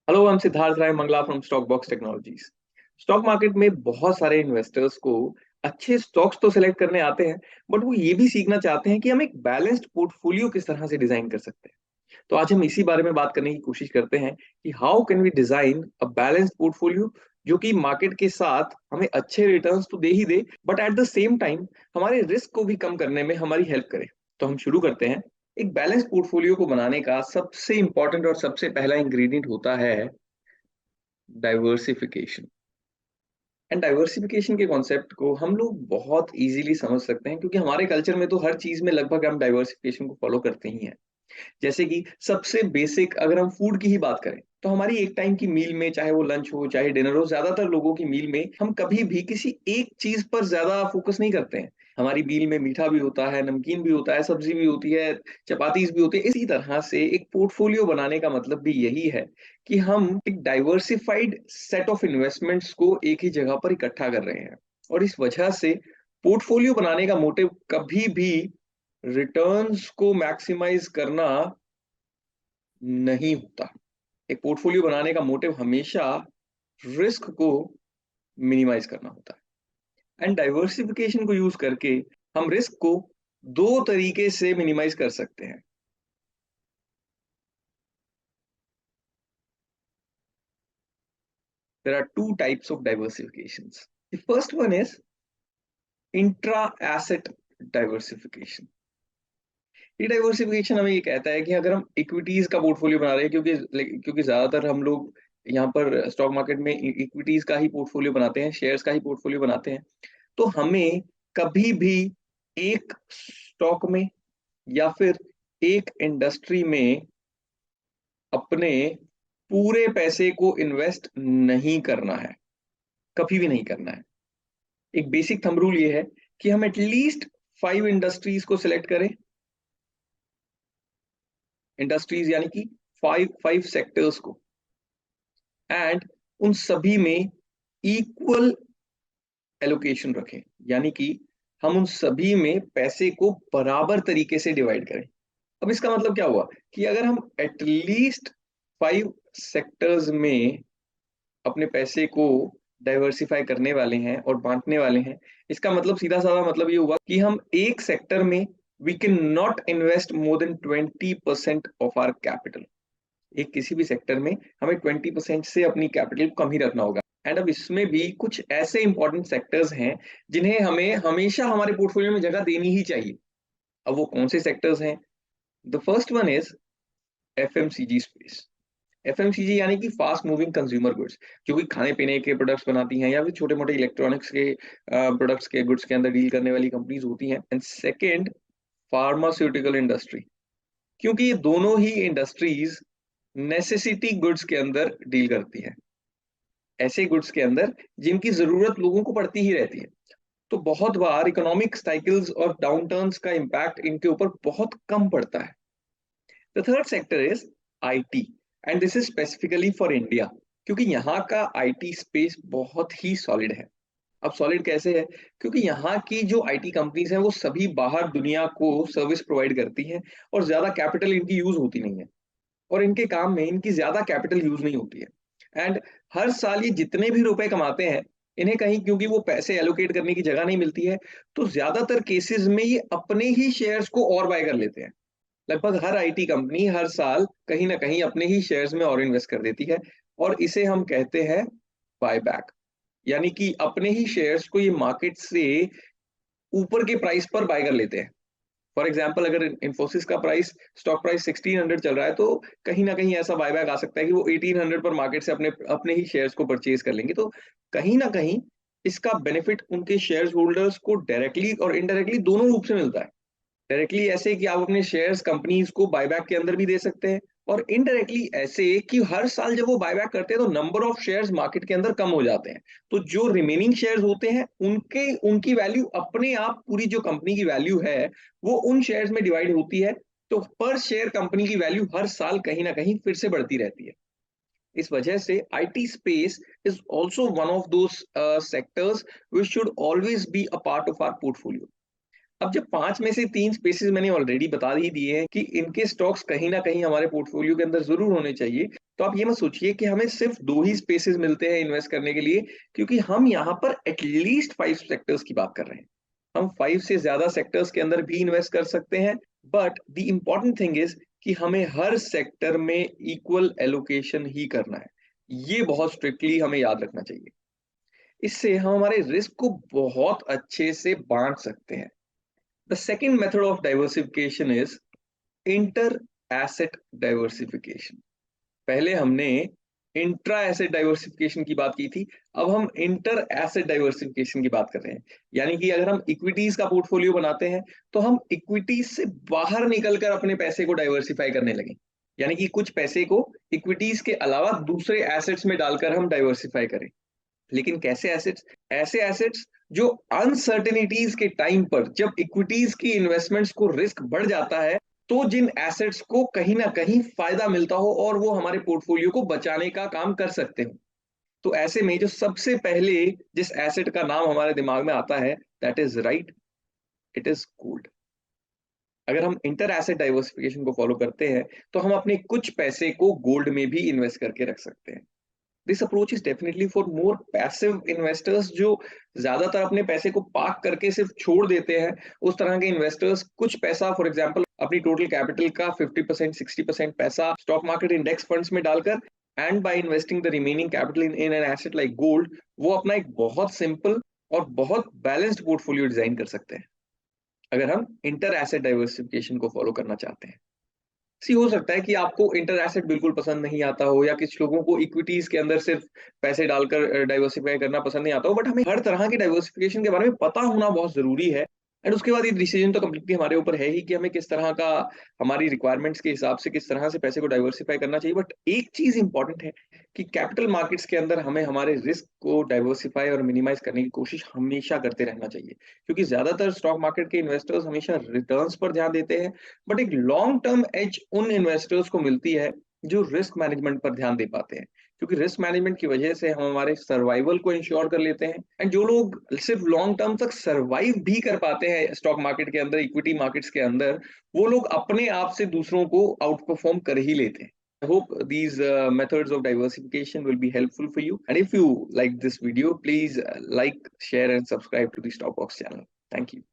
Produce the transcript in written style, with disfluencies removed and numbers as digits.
Hello, I am Siddharth Rai Mangla from Stock Box Technologies. Stock market में बहुत सारे इन्वेस्टर्स को अच्छे स्टॉक्स तो सिलेक्ट करने आते हैं, बट वो ये भी सीखना चाहते हैं कि हम एक बैलेंस्ड पोर्टफोलियो किस तरह से डिजाइन कर सकते हैं। तो आज हम इसी बारे में बात करने की कोशिश करते हैं कि how can we design a balanced portfolio जो कि मार्केट के साथ हमें अच्छे रिटर्न्स तो दे ही दे, but at the same time हमारे रिस्क को भी कम करने में हमारी हेल्प करे। तो हम शुरू करते हैं। एक बैलेंस पोर्टफोलियो को बनाने का सबसे इंपॉर्टेंट और सबसे पहला इंग्रेडिएंट होता है डाइवर्सिफिकेशन। एंड डाइवर्सिफिकेशन के कॉन्सेप्ट को हम लोग बहुत इजीली समझ सकते हैं, क्योंकि हमारे कल्चर में तो हर चीज में लगभग हम डाइवर्सिफिकेशन को फॉलो करते ही हैं। जैसे कि सबसे बेसिक अगर हम फूड की ही बात करें, तो हमारी एक टाइम की मील में, चाहे वो लंच हो चाहे डिनर हो, ज्यादातर लोगों की मील में हम कभी भी किसी एक चीज पर ज्यादा फोकस नहीं करते हैं। हमारी मील में मीठा भी होता है, नमकीन भी होता है, सब्जी भी होती है, चपातीज भी होती है। इसी तरह से एक पोर्टफोलियो बनाने का मतलब भी यही है कि हम एक डाइवर्सिफाइड सेट ऑफ इन्वेस्टमेंट्स को एक ही जगह पर इकट्ठा कर रहे हैं। और इस वजह से पोर्टफोलियो बनाने का मोटिव कभी भी रिटर्न्स को मैक्सिमाइज करना नहीं होता। एक पोर्टफोलियो बनाने का मोटिव हमेशा रिस्क को मिनिमाइज करना होता है। एंड डाइवर्सिफिकेशन को यूज करके हम रिस्क को दो तरीके से मिनिमाइज कर सकते हैं। There are two types of diversifications. The first one is intra asset diversification. ये डाइवर्सिफिकेशन हमें ये कहता है कि अगर हम इक्विटीज का पोर्टफोलियो बना रहे हैं, क्योंकि ज्यादातर हम लोग यहाँ पर स्टॉक मार्केट में इक्विटीज का ही पोर्टफोलियो बनाते हैं, शेयर्स का ही पोर्टफोलियो बनाते हैं, तो हमें कभी भी एक स्टॉक में या फिर एक इंडस्ट्री में अपने पूरे पैसे को इन्वेस्ट नहीं करना है। कभी भी नहीं करना है। एक बेसिक थंब रूल ये है कि हम एटलीस्ट 5 इंडस्ट्रीज को सिलेक्ट करें। इंडस्ट्रीज यानी कि फाइव फाइव सेक्टर्स को, एंड उन सभी में इक्वल एलोकेशन रखें। यानी कि हम उन सभी में पैसे को बराबर तरीके से डिवाइड करें। अब इसका मतलब क्या हुआ कि अगर हम एटलीस्ट 5 सेक्टर्स में अपने पैसे को डाइवर्सिफाई करने वाले हैं और बांटने वाले हैं, इसका मतलब सीधा साधा मतलब ये हुआ कि हम एक सेक्टर में we can not invest more than 20% of our capital. एक किसी भी सेक्टर में हमें 20% से अपनी कैपिटल कम ही रखना होगा। एंड अब इसमें भी कुछ ऐसे इंपॉर्टेंट सेक्टर्स हैं जिन्हें हमें हमेशा हमारे पोर्टफोलियो में जगह देनी ही चाहिए। अब वो कौन से सेक्टर्स हैं? The first one is FMCG space. FMCG यानी कि फास्ट मूविंग कंज्यूमर गुड्स, जो कि खाने पीने के प्रोडक्ट्स बनाती हैं या फिर छोटे मोटे इलेक्ट्रॉनिक्स के प्रोडक्ट्स के गुड्स के अंदर डील करने वाली कंपनीज होती हैं। एंड सेकेंड, फार्मास्यूटिकल इंडस्ट्री, क्योंकि ये दोनों ही इंडस्ट्रीज नेसेसिटी गुड्स के अंदर डील करती हैं। ऐसे गुड्स के अंदर जिनकी जरूरत लोगों को पड़ती ही रहती है। तो बहुत बार इकोनॉमिक साइकिल्स और डाउन टर्न्स का इम्पैक्ट इनके ऊपर बहुत कम पड़ता है। The third sector is IT, and this is specifically for India, क्योंकि यहाँ का आईटी स्पेस बहुत ही सॉलिड है। अब सॉलिड कैसे है? क्योंकि यहाँ की जो आईटी कंपनीज हैं वो सभी बाहर दुनिया को सर्विस प्रोवाइड करती हैं, और ज्यादा कैपिटल इनकी यूज होती नहीं है, और इनके काम में इनकी ज्यादा कैपिटल यूज नहीं होती है। एंड हर साल ये जितने भी रुपए कमाते हैं, इन्हें कहीं क्योंकि वो पैसे एलोकेट करने की जगह नहीं मिलती है, तो ज्यादातर केसेस में ये अपने ही शेयर्स को और बाय कर लेते हैं। लगभग हर आईटी कंपनी हर साल कहीं ना कहीं अपने ही शेयर्स में और इन्वेस्ट कर देती है, और इसे हम कहते हैं बायबैक। यानी कि अपने ही शेयर्स को ये मार्केट से ऊपर के प्राइस पर बाय कर लेते हैं। फॉर एग्जाम्पल, अगर इन्फोसिस का प्राइस, स्टॉक प्राइस 1600 चल रहा है, तो कहीं ना कहीं ऐसा बायबैक आ सकता है कि वो 1800 पर मार्केट से अपने अपने ही शेयर्स को परचेज कर लेंगे। तो कहीं ना कहीं इसका बेनिफिट उनके शेयर होल्डर्स को डायरेक्टली और इनडायरेक्टली दोनों रूप से मिलता है। डायरेक्टली ऐसे कि आप अपने शेयर्स कंपनीज को बायबैक के अंदर भी दे सकते हैं, और इनडायरेक्टली ऐसे कि हर साल जब वो बायबैक करते हैं तो नंबर ऑफ शेयर्स मार्केट के अंदर कम हो जाते हैं। तो जो रिमेनिंग शेयर्स होते हैं उनके उनकी वैल्यू अपने आप, पूरी जो कंपनी की वैल्यू है वो उन शेयर्स में डिवाइड होती है। तो पर शेयर कंपनी की वैल्यू हर साल कहीं ना कहीं फिर से बढ़ती रहती है। इस वजह से IT space is also one of those sectors which should always be a part of our portfolio. अब जब 5 में से 3 स्पेसेस मैंने ऑलरेडी बता ही दिए हैं कि इनके स्टॉक्स कहीं ना कहीं हमारे पोर्टफोलियो के अंदर जरूर होने चाहिए, तो आप ये मत सोचिए कि हमें सिर्फ 2 ही स्पेसेस मिलते हैं इन्वेस्ट करने के लिए, क्योंकि हम यहाँ पर एटलीस्ट 5 सेक्टर्स की बात कर रहे हैं। हम 5 से ज्यादा सेक्टर्स के अंदर भी इन्वेस्ट कर सकते हैं, but the important thing is कि हमें हर सेक्टर में इक्वल एलोकेशन ही करना है। ये बहुत स्ट्रिक्टली हमें याद रखना चाहिए। इससे हम हमारे रिस्क को बहुत अच्छे से बांट सकते हैं। The second method of diversification is inter-asset diversification. पहले हमने इंट्रा एसेट डाइवर्सिफिकेशन की बात की थी, अब हम इंटर एसेट डाइवर्सिफिकेशन की बात कर रहे हैं। यानी कि अगर हम इक्विटीज का पोर्टफोलियो बनाते हैं तो हम इक्विटीज से बाहर निकलकर अपने पैसे को डाइवर्सिफाई करने लगे। यानी कि कुछ पैसे को इक्विटीज के अलावा दूसरे एसेट्स में डालकर हम डाइवर्सिफाई करें। लेकिन कैसे एसेट्स? ऐसे एसेट्स जो अनसर्टेनिटीज के टाइम पर, जब इक्विटीज की इन्वेस्टमेंट्स को रिस्क बढ़ जाता है, तो जिन एसेट्स को कहीं ना कहीं फायदा मिलता हो और वो हमारे पोर्टफोलियो को बचाने का काम कर सकते हो। तो ऐसे में जो सबसे पहले जिस एसेट का नाम हमारे दिमाग में आता है, that is right, it is gold. अगर हम इंटर एसेट डाइवर्सिफिकेशन को फॉलो करते हैं तो हम अपने कुछ पैसे को गोल्ड में भी इन्वेस्ट करके रख सकते हैं। This approach is definitely for more passive investors, जो ज्यादातर अपने पैसे को पार्क करके सिर्फ छोड़ देते हैं। उस तरह के इन्वेस्टर्स कुछ पैसा, फॉर एग्जांपल अपनी टोटल कैपिटल का 50% 60% पैसा स्टॉक मार्केट इंडेक्स फंड्स में डालकर, and by investing the remaining capital in an asset like gold, वो अपना एक बहुत सिंपल और बहुत बैलेंस्ड पोर्टफोलियो डिजाइन कर सकते हैं, अगर हम इंटर एसेट डाइवर्सिफिकेशन को फॉलो करना चाहते हैं। सी हो सकता है कि आपको इंटर एसेट बिल्कुल पसंद नहीं आता हो, या कुछ लोगों को इक्विटीज के अंदर सिर्फ पैसे डालकर डाइवर्सिफाई करना पसंद नहीं आता हो, बट हमें हर तरह की डाइवर्सिफिकेशन के बारे में पता होना बहुत जरूरी है। एंड उसके बाद ये डिसीजन तो कंप्लीटली हमारे ऊपर है ही कि हमें किस तरह का, हमारी रिक्वायरमेंट्स के हिसाब से किस तरह से पैसे को डाइवर्सिफाई करना चाहिए। बट एक चीज इंपॉर्टेंट है कि कैपिटल मार्केट्स के अंदर हमें हमारे रिस्क को डाइवर्सिफाई और मिनिमाइज करने की कोशिश हमेशा करते रहना चाहिए, क्योंकि ज्यादातर स्टॉक मार्केट के इन्वेस्टर्स हमेशा रिटर्न्स पर ध्यान देते हैं, बट एक लॉन्ग टर्म एज उन इन्वेस्टर्स को मिलती है जो रिस्क मैनेजमेंट पर ध्यान दे पाते हैं, क्योंकि रिस्क मैनेजमेंट की वजह से हम हमारे सर्वाइवल को इंश्योर कर लेते हैं। एंड जो लोग सिर्फ लॉन्ग टर्म तक सर्वाइव भी कर पाते हैं स्टॉक मार्केट के अंदर, इक्विटी मार्केट्स के अंदर, वो लोग अपने आप से दूसरों को आउट परफॉर्म कर ही लेते हैं। I hope these methods of diversification will be helpful for you. And if you like this video, please like, share, and subscribe to the Stockbox channel. Thank you.